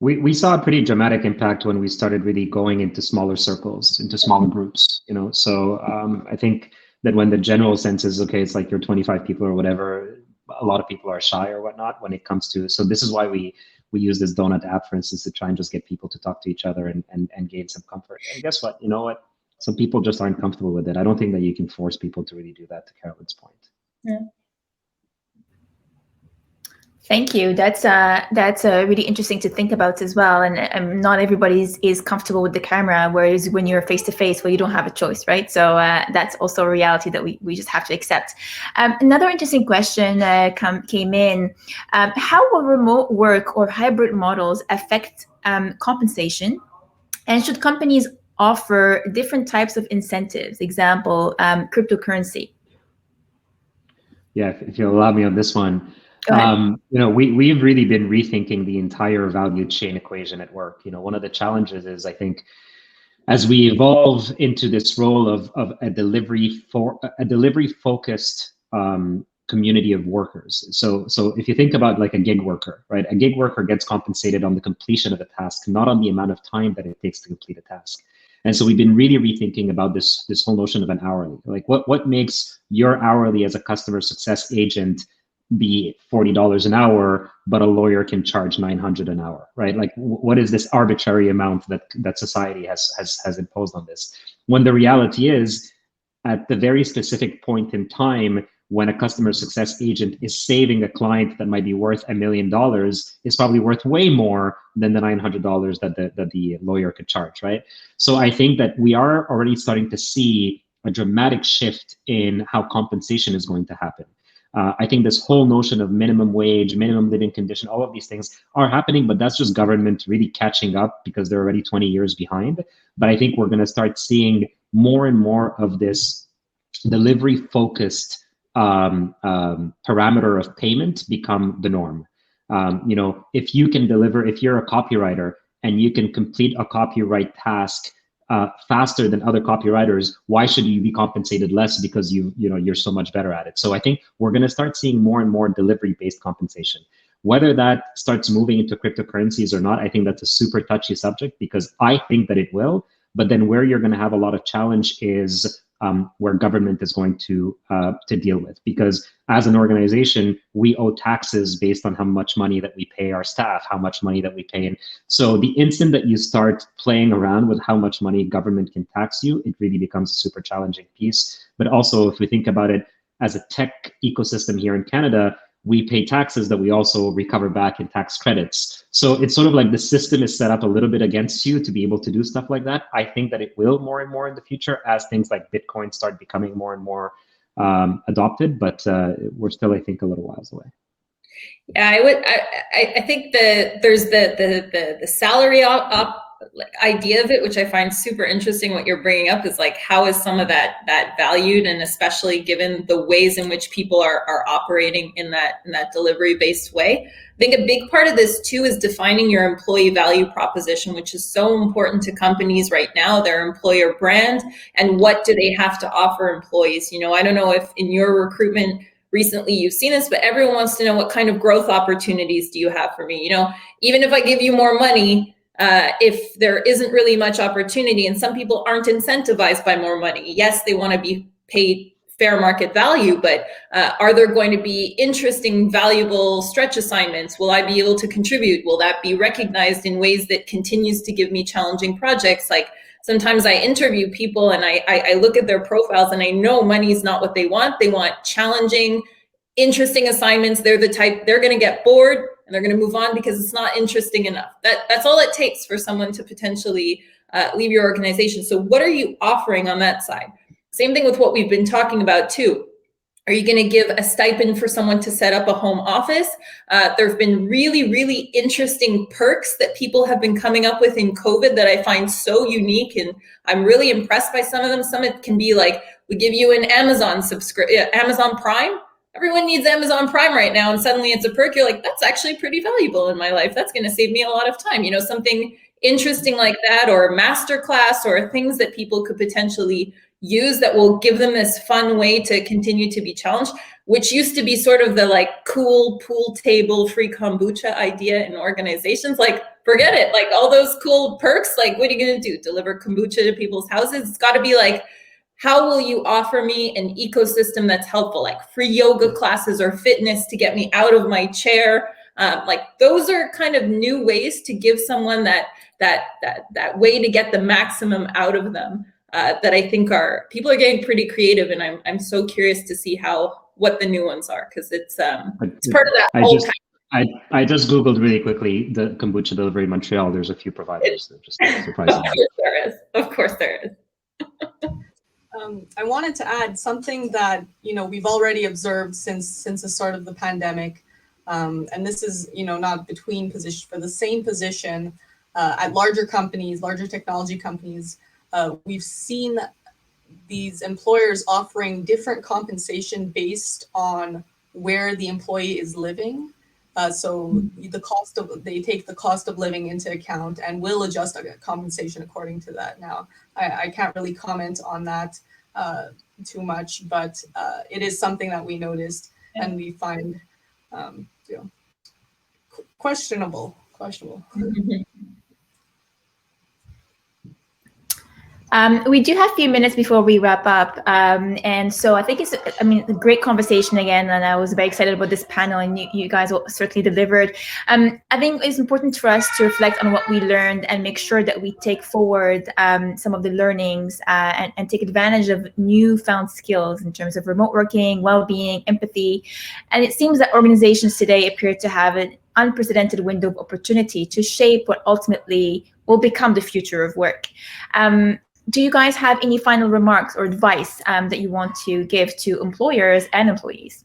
We saw a pretty dramatic impact when we started really going into smaller circles, into smaller groups, So I think that when the general sense is, okay, it's like you're 25 people or whatever, a lot of people are shy or whatnot when it comes to, so this is why we use this donut app, for instance, to try and just get people to talk to each other and gain some comfort. And guess what? You know what? Some people just aren't comfortable with it. I don't think that you can force people to really do that, to Carolyn's point. Yeah. Thank you. That's really interesting to think about as well. And not everybody is comfortable with the camera, whereas when you're face to face, well, you don't have a choice, right? So that's also a reality that we just have to accept. Another interesting question came in. How will remote work or hybrid models affect compensation? And should companies offer different types of incentives? Example, cryptocurrency. Yeah, if you'll allow me on this one. We've really been rethinking the entire value chain equation at work. One of the challenges is, I think, as we evolve into this role of a delivery focused community of workers. So if you think about like a gig worker, right? A gig worker gets compensated on the completion of a task, not on the amount of time that it takes to complete a task. And so we've been really rethinking about this whole notion of an hourly. Like what makes your hourly as a customer success agent be $40 an hour, but a lawyer can charge $900 an hour, right? Like, what is this arbitrary amount that society has imposed on this? When the reality is, at the very specific point in time, when a customer success agent is saving a client that might be worth $1 million, is probably worth way more than the $900 that the lawyer could charge, right? So I think that we are already starting to see a dramatic shift in how compensation is going to happen. I think this whole notion of minimum wage, minimum living condition, all of these things are happening, but that's just government really catching up because they're already 20 years behind. But I think we're going to start seeing more and more of this delivery-focused parameter of payment become the norm. If you can deliver, if you're a copywriter and you can complete a copyright task faster than other copywriters, why should you be compensated less because you're so much better at it? So I think we're going to start seeing more and more delivery-based compensation. Whether that starts moving into cryptocurrencies or not, I think that's a super touchy subject because I think that it will. But then where you're going to have a lot of challenge is where government is going to deal with, because as an organization, we owe taxes based on how much money that we pay our staff, how much money that we pay in. So the instant that you start playing around with how much money government can tax you, it really becomes a super challenging piece. But also, if we think about it as a tech ecosystem here in Canada, we pay taxes that we also recover back in tax credits. So it's sort of like the system is set up a little bit against you to be able to do stuff like that. I think that it will more and more in the future as things like Bitcoin start becoming more and more adopted, but we're still, I think, a little whiles away. Yeah, I think there's the salary idea of it, which I find super interesting. What you're bringing up is like, how is some of that valued, and especially given the ways in which people are operating in that delivery based way. I think a big part of this too is defining your employee value proposition, which is so important to companies right now, their employer brand, and what do they have to offer employees. I don't know if in your recruitment recently you've seen this, but everyone wants to know, what kind of growth opportunities do you have for me? Even if I give you more money, if there isn't really much opportunity, and some people aren't incentivized by more money. Yes, they want to be paid fair market value, but are there going to be interesting, valuable stretch assignments? Will I be able to contribute? Will that be recognized in ways that continues to give me challenging projects? Like, sometimes I interview people and I look at their profiles and I know money's not what they want. They want challenging, interesting assignments. They're the type, they're going to get bored and they're going to move on because it's not interesting enough. That's all it takes for someone to potentially leave your organization. So what are you offering on that side? Same thing with what we've been talking about too. Are you going to give a stipend for someone to set up a home office? There have been really, really interesting perks that people have been coming up with in COVID that I find so unique, and I'm really impressed by some of them. Some it can be like, we give you an Amazon Prime. Everyone needs Amazon Prime right now, and suddenly it's a perk. You're like, that's actually pretty valuable in my life. That's going to save me a lot of time. Something interesting like that, or masterclass, or things that people could potentially use that will give them this fun way to continue to be challenged, which used to be sort of the like cool pool table, free kombucha idea in organizations. Like, forget it. Like, all those cool perks, like, what are you going to do? Deliver kombucha to people's houses? It's got to be like, how will you offer me an ecosystem that's helpful, like free yoga classes or fitness to get me out of my chair? Like, those are kind of new ways to give someone that way to get the maximum out of them. That I think people are getting pretty creative, and I'm so curious to see what the new ones are, because it's part of that whole package. I just Googled really quickly the kombucha delivery in Montreal. There's a few providers that just surprising. Of course there is. I wanted to add something that we've already observed since the start of the pandemic, and this is not between positions, for the same position at larger companies, larger technology companies. We've seen these employers offering different compensation based on where the employee is living. So they take the cost of living into account and will adjust compensation according to that. Now, I can't really comment on that too much, but it is something that we noticed and we find questionable. We do have a few minutes before we wrap up. And so I think it's a great conversation again. And I was very excited about this panel, and you guys certainly delivered. I think it's important for us to reflect on what we learned and make sure that we take forward some of the learnings and take advantage of newfound skills in terms of remote working, well-being, empathy. And it seems that organizations today appear to have an unprecedented window of opportunity to shape what ultimately will become the future of work. Do you guys have any final remarks or advice that you want to give to employers and employees?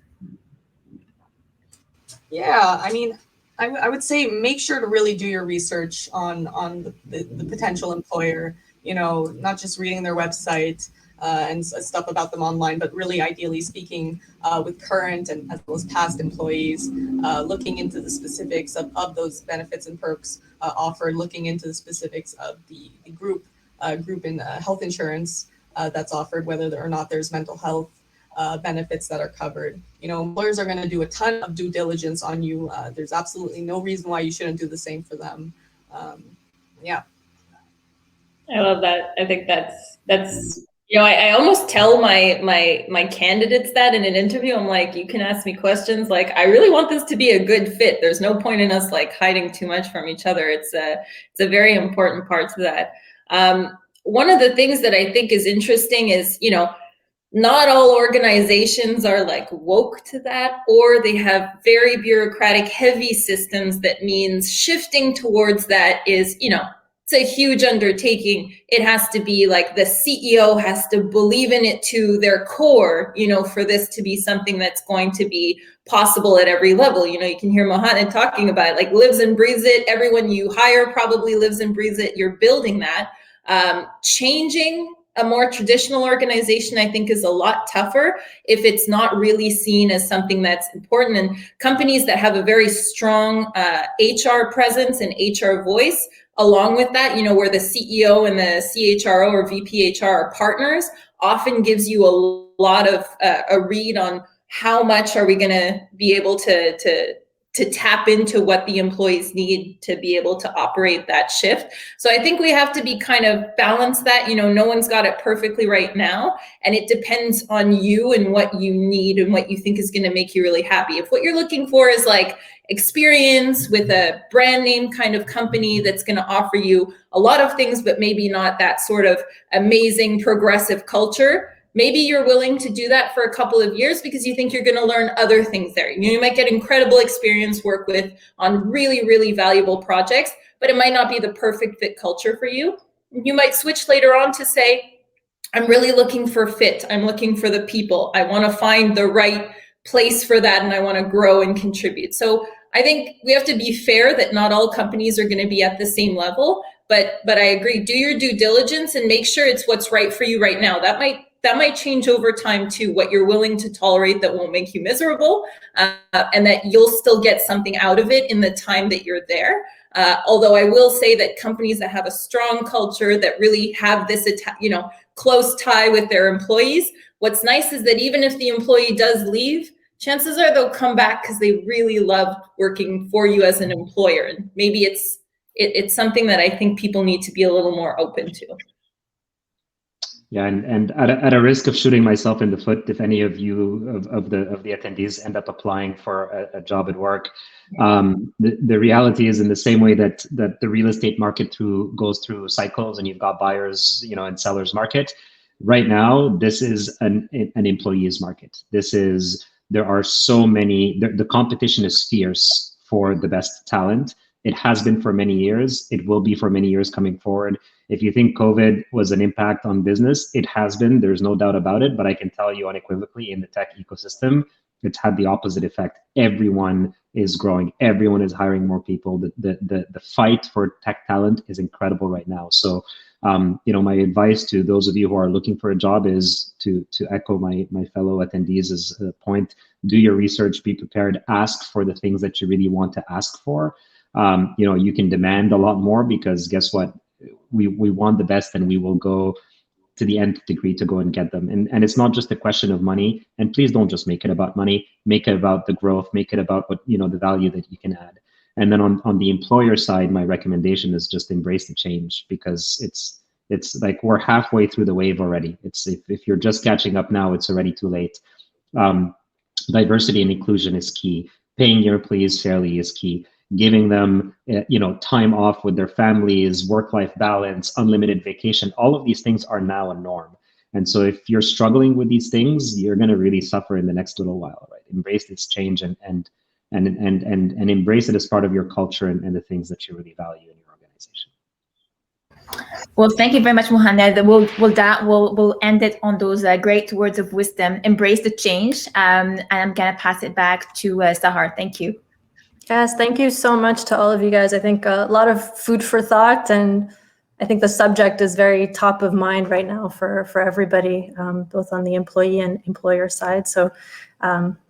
Yeah, I would say make sure to really do your research on the potential employer, not just reading their website and stuff about them online, but really ideally speaking with current and as well as past employees, looking into the specifics of those benefits and perks offered, looking into the specifics of the group in health insurance that's offered, whether or not there's mental health benefits that are covered. Employers are going to do a ton of due diligence on you. There's absolutely no reason why you shouldn't do the same for them. Yeah. I love that. I think that's I almost tell my candidates that in an interview. I'm like, you can ask me questions. Like, I really want this to be a good fit. There's no point in us like hiding too much from each other. It's a very important part to that. One of the things that I think is interesting is, not all organizations are like woke to that, or they have very bureaucratic, heavy systems that means shifting towards that is, it's a huge undertaking. It has to be like the CEO has to believe in it to their core, you know, for this to be something that's going to be possible at every level. You know, you can hear Mohannad talking about it, like lives and breathes it. Everyone you hire probably lives and breathes it. You're building that. Changing a more traditional organization, I think, is a lot tougher if it's not really seen as something that's important. And companies that have a very strong HR presence and HR voice, along with that, you know, where the CEO and the CHRO or VPHR are partners, often gives you a lot of a read on how much are we going to be able to tap into what the employees need to be able to operate that shift. So I think we have to be kind of balance that, you know, no one's got it perfectly right now. And it depends on you and what you need and what you think is going to make you really happy. If what you're looking for is like experience with a brand name kind of company that's going to offer you a lot of things, but maybe not that sort of amazing progressive culture, maybe you're willing to do that for a couple of years because you think you're going to learn other things there. You might get incredible experience, work with on really, really valuable projects, but it might not be the perfect fit culture for you. You might switch later on to say, I'm really looking for fit. I'm looking for the people. I want to find the right place for that, and I want to grow and contribute. So I think we have to be fair that not all companies are going to be at the same level, but I agree. Do your due diligence and make sure it's what's right for you right now. That might change over time too, what you're willing to tolerate that won't make you miserable, and that you'll still get something out of it in the time that you're there. Although I will say that companies that have a strong culture, that really have this, you know, close tie with their employees, what's nice is that even if the employee does leave, chances are they'll come back because they really love working for you as an employer. And maybe it's something that I think people need to be a little more open to. Yeah, and at a risk of shooting myself in the foot, if any of you of the attendees end up applying for a job at work, the reality is, in the same way that the real estate market goes through cycles, and you've got buyers, you know, and sellers market. Right now, this is an employees market. There are so many. The competition is fierce for the best talent. It has been for many years. It will be for many years coming forward. If you think COVID was an impact on business, it has been. There's no doubt about it. But I can tell you unequivocally, in the tech ecosystem, it's had the opposite effect. Everyone is growing. Everyone is hiring more people. The fight for tech talent is incredible right now. So, you know, my advice to those of you who are looking for a job is to echo my fellow attendees' point. Do your research. Be prepared. Ask for the things that you really want to ask for. You know, you can demand a lot more, because guess what? We want the best, and we will go to the nth degree to go and get them. And it's not just a question of money. And please don't just make it about money. Make it about the growth. Make it about what, you know, the value that you can add. And then on the employer side, my recommendation is just embrace the change, because it's like we're halfway through the wave already. It's if you're just catching up now, it's already too late. Diversity and inclusion is key. Paying your employees fairly is key. Giving them, you know, time off with their families, work-life balance, unlimited vacation, all of these things are now a norm. And so if you're struggling with these things, you're going to really suffer in the next little while, right? Embrace this change and embrace it as part of your culture and the things that you really value in your organization. Well, thank you very much, Mohannad. We'll end it on those great words of wisdom. Embrace the change, and I'm going to pass it back to Sahar. Thank you. Yes, thank you so much to all of you guys. I think a lot of food for thought, and I think the subject is very top of mind right now for everybody, both on the employee and employer side. So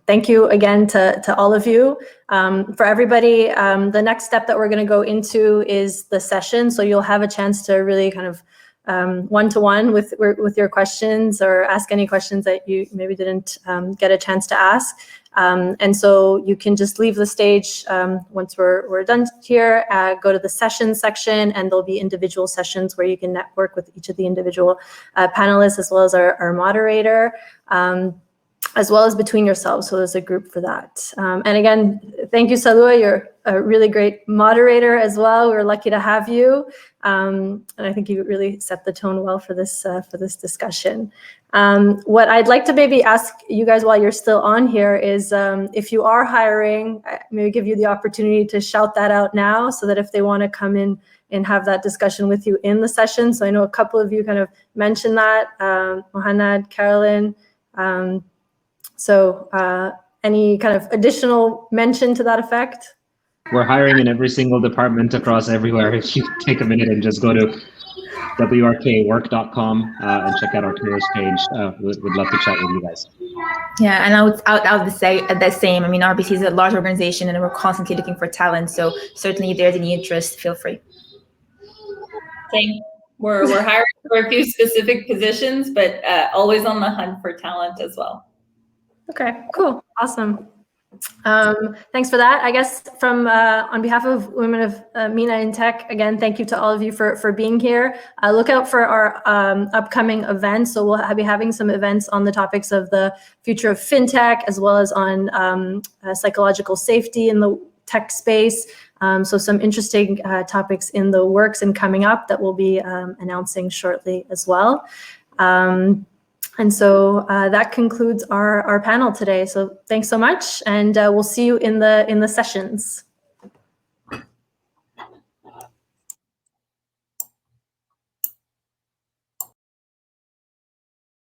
thank you again to all of you. For everybody, the next step that we're going to go into is the session. So you'll have a chance to really kind of one-to-one with your questions, or ask any questions that you maybe didn't get a chance to ask. And so you can just leave the stage once we're done here, go to the sessions section, and there'll be individual sessions where you can network with each of the individual panelists, as well as our moderator, as well as between yourselves. So there's a group for that. And again, thank you, Saloua. You're a really great moderator as well. We're lucky to have you. And I think you really set the tone well for this discussion. What I'd like to maybe ask you guys while you're still on here is, if you are hiring, maybe give you the opportunity to shout that out now, so that if they want to come in and have that discussion with you in the session. So I know a couple of you kind of mentioned that, Mohannad, Carolyn. Any kind of additional mention to that effect? We're hiring in every single department across everywhere. If you take a minute and just go to wrkwork.com and check out our careers page, would love to chat with you guys. Yeah, and I would say the same. I mean, RBC is a large organization, and we're constantly looking for talent. So certainly, if there's any interest, feel free. Same. We're hiring for a few specific positions, but always on the hunt for talent as well. Okay, cool, awesome. Thanks for that. I guess from on behalf of Women of MENA in Tech, again, thank you to all of you for being here. Look out for our upcoming events. So we'll be having some events on the topics of the future of fintech, as well as on psychological safety in the tech space. So some interesting topics in the works and coming up that we'll be announcing shortly as well. And so that concludes our panel today. So thanks so much, and we'll see you in the sessions.